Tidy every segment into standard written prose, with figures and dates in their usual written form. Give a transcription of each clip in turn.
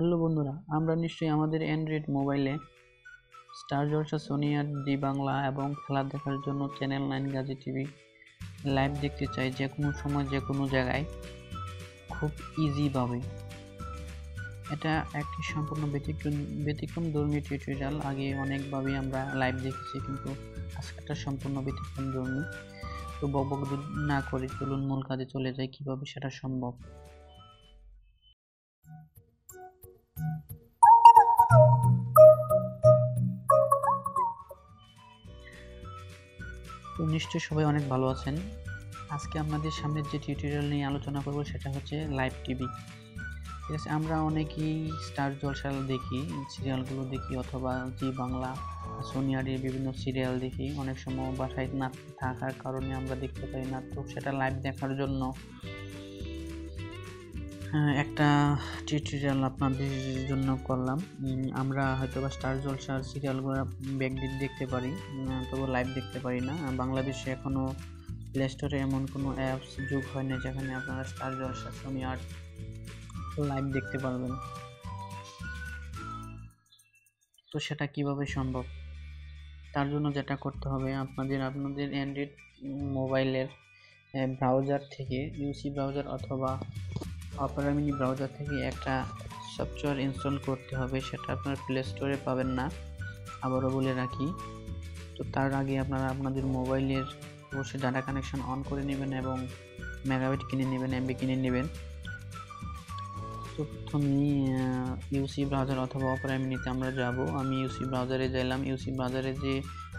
Hello বন্ধুরা, আমরা নিশ্চয়ই আমাদের অ্যান্ড্রয়েড মোবাইলে স্টার জলসা, সোনি আর জি বাংলা এবং খেলা দেখার জন্য চ্যানেল 9 গাজী টিভি লাইভ দেখতে চাই, যে কোনো সময় যে কোনো জায়গায় খুব ইজিভাবে। এটা একটি সম্পূর্ণ ব্যতিক্রমধর্মী টিউটোরিয়াল। আগে অনেকভাবে আমরা লাইভ দেখেছি, কিন্তু আজকেরটা সম্পূর্ণ ব্যতিক্রমধর্মী। তো বকবক না করে চলুন মূল কাজে চলে যাই, কিভাবে সেটা সম্ভব। তো নিশ্চয়ই সবাই অনেক ভালো আছেন। আজকে আপনাদের সামনে যে টিউটোরিয়াল নিয়ে আলোচনা করব সেটা হচ্ছে লাইভ টিভি। ঠিক আছে, আমরা অনেকেই স্টার জলসা দেখি, সিরিয়ালগুলো দেখি, অথবা জি বাংলা, সোনি আরির বিভিন্ন সিরিয়াল দেখি। অনেক সময় বাসায় না থাকার কারণে আমরা দেখতে পাই না, তো সেটা লাইভ দেখার জন্য একটা টিউটোরিয়াল আপনাদের জন্য করলাম। আমরা হয়তো বা স্টার জলসার সিরিয়ালগুলো ব্যাকডিট দেখতে পারি, তবু লাইভ দেখতে পারি না। বাংলাদেশে এখনও প্লে স্টোরে এমন কোনো অ্যাপস যোগ হয় না যেখানে আপনারা স্টার জলসা, সোনি আর্ট লাইভ দেখতে পারবেন। তো সেটা কিভাবে সম্ভব? তার জন্য যেটা করতে হবে, আপনাদের অ্যান্ড্রয়েড মোবাইলের ব্রাউজার থেকে, ইউসি ব্রাউজার অথবা অপেরা মিনি ব্রাউজার থেকে একটা সফটওয়্যার ইনস্টল করতে হবে। সেটা আপনার প্লে স্টোরে পাবেন না, আবারও বলে রাখি। তো তার আগে আপনারা আপনাদের মোবাইলের অবশ্যই ডাটা কানেকশন অন করে নেবেন এবং মেগাবাইট কিনে নেবেন, এমবি কিনে নেবেন। তো প্রথমে ইউসি ব্রাউজার অথবা অপেরা মিনিতে আমরা যাব। আমি ইউসি ব্রাউজারে গেলাম। ইউসি ব্রাউজারে যে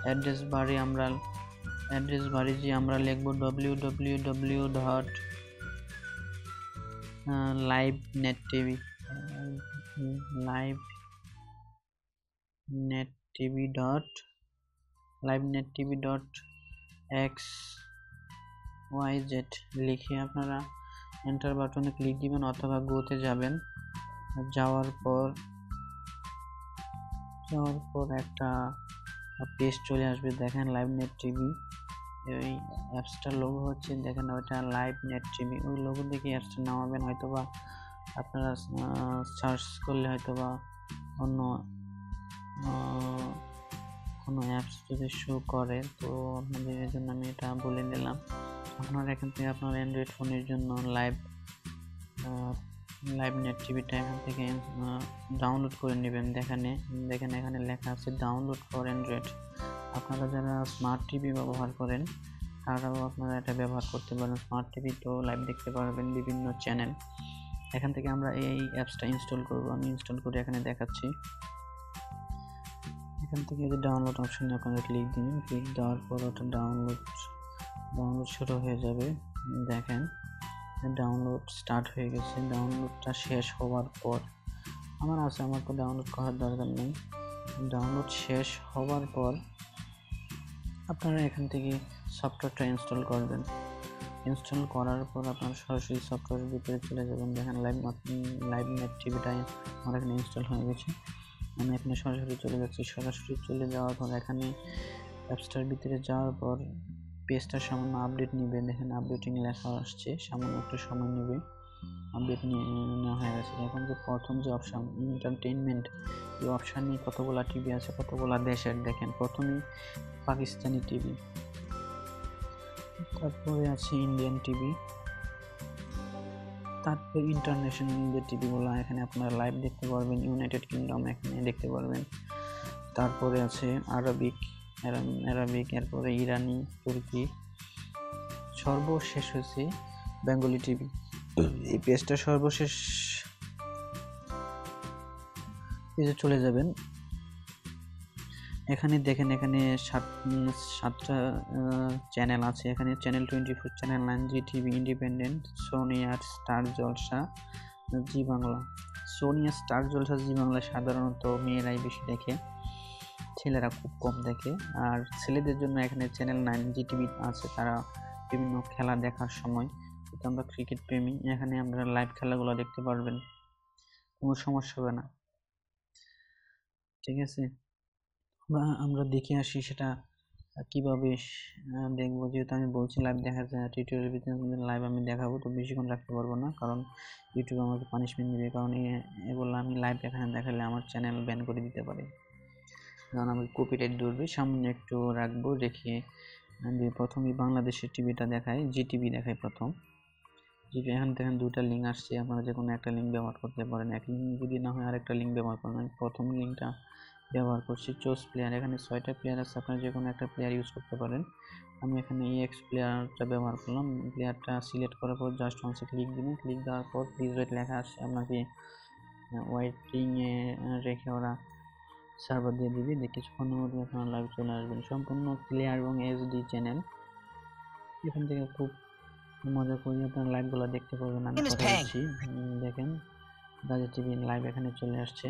অ্যাড্রেস বারে যে আমরা লিখব www.livenettv livenettv.xyz লিখে আপনারা এন্টার বাটনে ক্লিক দিবেন অথবা গোতে যাবেন। যাওয়ার পর একটা পেজ চলে আসবে, দেখেন লাইভ নেট টিভি। এই অ্যাপসটার লোগো হচ্ছে, দেখেন ওইটা লাইভ নেট টিভি। ওই লোগো দেখে অ্যাপসটা নামাবেন। হয়তোবা আপনারা সার্চ করলে হয়তোবা অন্য কোনো অ্যাপস যদি শো করে, তো আপনাদের এর জন্য আমি এটা বলে নিলাম। আপনারা এখান থেকে আপনার অ্যান্ড্রয়েড ফোনের জন্য লাইভ নেট টিভিটা এখান থেকে ডাউনলোড করে নেবেন। দেখেন এখানে লেখা আছে ডাউনলোড ফর অ্যান্ড্রয়েড। আপনারা যারা স্মার্ট টিভি ব্যবহার করেন তারাও আপনারা এটা ব্যবহার করতে পারেন। স্মার্ট টিভি তো লাইভ দেখতে পারবেন বিভিন্ন চ্যানেল। এখান থেকে আমরা এই অ্যাপসটা ইনস্টল করব। আমি ইনস্টল করে এখানে দেখাচ্ছি। এখান থেকে যে ডাউনলোড অপশনে আপনারা ক্লিক দিন। ক্লিক দেওয়ার পর ওটা ডাউনলোড শুরু হয়ে যাবে। দেখেন ডাউনলোড স্টার্ট হয়ে গেছে। ডাউনলোডটা শেষ হওয়ার পর আমার তো ডাউনলোড করার দরকার নেই। ডাউনলোড শেষ হওয়ার পর আপনারা এখান থেকে সফটওয়্যারটা ইনস্টল করবেন। ইনস্টল করার পর আপনারা সরাসরি সফটওয়্যারের ভিতরে চলে যাবেন। দেখেন লাইভ নেট টিভিটা আমার এখানে ইনস্টল হয়ে গেছে। আমি এখানে সরাসরি চলে যাচ্ছি। সরাসরি চলে যাওয়ার পর এখানে অ্যাপসটার ভিতরে যাওয়ার পর পেজটা সামান্য আপডেট নেবে। দেখেন আপডেটিং লেখা আসছে, সামান্য একটু সময় নেবে। আপডেট নেওয়া হয়ে গেছে। এখন যে প্রথম যে অপশান এন্টারটেইনমেন্ট, এই অপশান নিয়ে কতগুলা টিভি আছে, কতগুলা দেশের। দেখেন প্রথমেই পাকিস্তানি টিভি, তারপরে আছে ইন্ডিয়ান টিভি, তারপরে ইন্টারন্যাশনাল যে টিভিগুলো এখানে আপনারা লাইভ দেখতে পারবেন। ইউনাইটেড কিংডম এখানে দেখতে পারবেন। তারপরে আছে আরবিক, এরপরে ইরানি, তুর্কি, সর্বশেষ হচ্ছে বেঙ্গলি টিভি। এই পেজটা সর্বশেষ পেজে চলে যাবেন। এখানে দেখেন এখানে সাতটা চ্যানেল আছে। এখানে চ্যানেল 24, চ্যানেল 9, জি টিভি, ইন্ডিপেন্ডেন্ট, সোনি আর স্টার জলসা, জি বাংলা। সোনি আর স্টার জলসা, জি বাংলা সাধারণত মেয়েরাই বেশি দেখে, ছেলেরা খুব কম দেখে। আর ছেলেদের জন্য এখানে চ্যানেল 9, জি টিভি আছে। তারা বিভিন্ন খেলা দেখার সময়, যেহেতু আমরা ক্রিকেট প্রেমী, এখানে আমরা লাইভ খেলাগুলো দেখতে পারবেন, কোনো সমস্যা হবে না। ঠিক আছে, আমরা দেখে আসি সেটা কিভাবে দেখবো, যেহেতু আমি বলছি লাইভ দেখা যায়, টিউটোরিয়ালের ভিতরে লাইভ আমি দেখাবো, তো বেশিক্ষণ রাখতে পারবো না, কারণ ইউটিউব আমাকে পানিশমেন্ট দিবে, কারণ এগুলো আমি লাইভ এখানে দেখালে আমার চ্যানেল ব্যান করে দিতে পারে, কারণ আমাকে কপিরাইট ধরবে। সামনে একটু রাখবো, রেখে আমি প্রথমেই বাংলাদেশের টিভিটা দেখাই, জি টিভি দেখাই প্রথম। যদি এখান থেকে দুটা লিঙ্ক আসছে, আপনারা যে কোনো একটা লিঙ্ক ব্যবহার করতে পারেন, এক লিঙ্ক যদি না হয় আরেকটা লিঙ্ক ব্যবহার করেন। আমি প্রথম লিঙ্কটা ব্যবহার করছি, চোজ প্লেয়ার। এখানে 6টা প্লেয়ার আছে, আপনারা যে কোনো একটা প্লেয়ার ইউজ করতে পারেন। আমি এখানে EX প্লেয়ারটা ব্যবহার করলাম। প্লেয়ারটা সিলেক্ট করার পর জাস্ট ওয়ান্সে ক্লিক দিবেন। ক্লিক দেওয়ার পর প্লিজ ওয়েট লেখা আসছে, আপনাকে ওয়েটিংয়ে রেখে ওরা সার্ভার দিয়ে দিবে, যে কিছুক্ষণের মধ্যে আপনারা লাইভ চলে আসবেন। সম্পূর্ণ ক্লিয়ার এবং HD চ্যানেল। এখান থেকে খুব মজা করে আপনার লাইভগুলো দেখতে পারবেন। আমি কথা বলছি, দেখেন গাজী টিভি লাইভ এখানে চলে আসছে,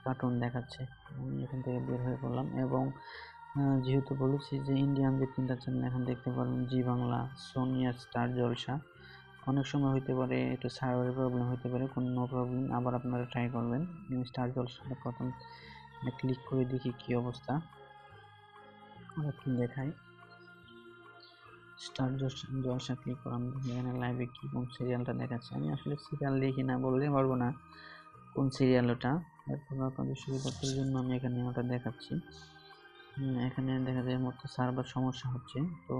কার্টুন দেখাচ্ছে। আমি এখান থেকে বের হয়ে পড়লাম, এবং যেহেতু বলেছি যে ইন্ডিয়ান যে 3টা চ্যানেল এখন দেখতে পারবেন, জি বাংলা, সোনি, স্টার জলসা। অনেক সময় হতে পারে একটু সার্ভারের প্রবলেম হতে পারে, কোনো প্রবলেম, আবার আপনারা ট্রাই করবেন। স্টার জলসাটা প্রথম ক্লিক করে দেখি কি অবস্থা, কি দেখায়। স্টার জলসা ক্লিক করলাম, এখানে লাইভে কি কোন সিরিয়ালটা দেখাচ্ছে। আমি আসলে সিরিয়াল দেখি না, বলতে পারবো না কোন সিরিয়াল ওটা। এরপর আপনাদের সুবিধার্থের জন্য আমি এখানে ওটা দেখাচ্ছি। এখানে দেখা যায় মতো সার্ভার সমস্যা হচ্ছে, তো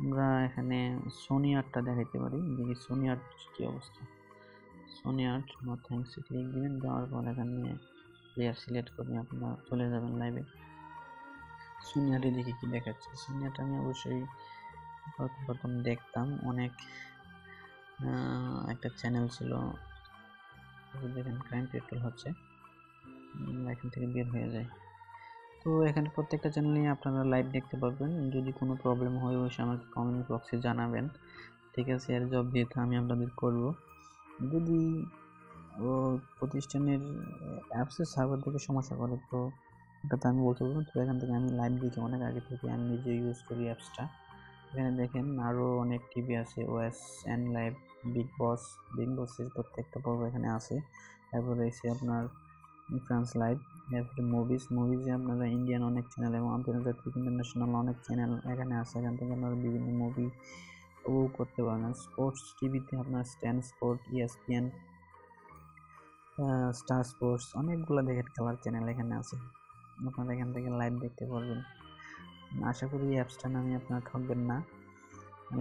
আমরা এখানে সোনি আর্টটা দেখাইতে পারি। দেখি সোনি আর্ট কি অবস্থা। Soni art, no thanks click দিবেন। দেওয়ার পর এখানে প্লেয়ার সিলেক্ট করে আপনারা চলে যাবেন লাইভে। সোনি আর্টে দেখি কি দেখাচ্ছে। সোনি আর্ট আমি অবশ্যই প্রথম দেখতাম, অনেক একটা চ্যানেল ছিল, দেখেন ক্রাইম পেট্রোল হচ্ছে, এখান থেকে বের হয়ে যায়। তো এখানে প্রত্যেকটা চ্যানেলে আপনারা লাইভ দেখতে পারবেন। যদি কোনো প্রবলেম হয় অবশ্যই আমাকে কমেন্ট বক্সে জানাবেন, ঠিক আছে? এর জব যেহেতু আমি আপনাদের করব। যদি প্রতিষ্ঠানের অ্যাপসের সার্ভার থেকে সমস্যা করে, তো এটা তো আমি বলতে পারবো। তো এখান থেকে আমি লাইভ দেখি, অনেক আগে থেকে আমি নিজে ইউজ করি অ্যাপসটা। এখানে দেখেন আরও অনেক টিভি আছে, OSN লাইভ, বিগ বসের প্রত্যেকটা পর্ব এখানে আছে। তারপরে এসে আপনার ফ্রান্স লাইভ, এরপরে মুভিজে আপনারা ইন্ডিয়ান অনেক চ্যানেল এবং আন্তর্জাতিক ইন্টারন্যাশনাল অনেক চ্যানেল এখানে আছে। এখান থেকে আপনারা বিভিন্ন মুভি উপভোগ করতে পারেন। স্পোর্টস টিভিতে আপনার স্ট্যান স্পোর্ট, ESPN, স্টার স্পোর্টস, অনেকগুলো দেখেন খেলার চ্যানেল এখানে আছে, আপনারা এখান থেকে লাইভ দেখতে পারবেন। আশা করি এই অ্যাপসটা নামে আপনারা ঠকবেন না,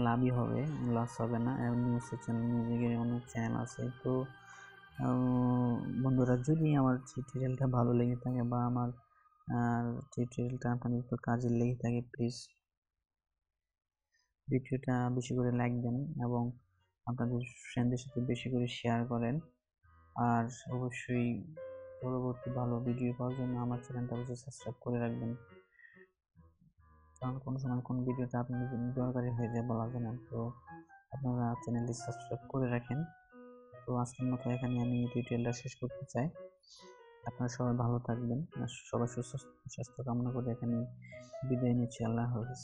লাভই হবে, লস হবে না। নিউজের চ্যানেল, মিউজিকের অনেক চ্যানেল আছে। তো বন্ধুরা, যদি আমার টিউটোরিয়ালটা ভালো লেগে থাকে বা আমার টিউটোরিয়ালটা আপনাদের একটু কাজে লেগে থাকে, প্লিজ ভিডিওটা বেশি করে লাইক দেন এবং আপনাদের ফ্রেন্ডদের সাথে বেশি করে শেয়ার করেন। আর অবশ্যই পরবর্তী ভালো ভিডিও পাওয়ার জন্য আমার চ্যানেলটা অবশ্যই সাবস্ক্রাইব করে রাখবেন, কারণ কোনো সময় কোন ভিডিওটা আপনাদের জন্য দরকারি হয়ে যায় বলা যায় না। তো আপনারা চ্যানেলটি সাবস্ক্রাইব করে রাখেন। তো আজকের মতো এখানে আমি টিউটোরিয়ালটা শেষ করতে চাই। আপনারা সবাই ভালো থাকবেন, সবার সুস্বাস্থ্য কামনা করে এখানে বিদায় নিচ্ছি। আল্লাহ হাফেজ।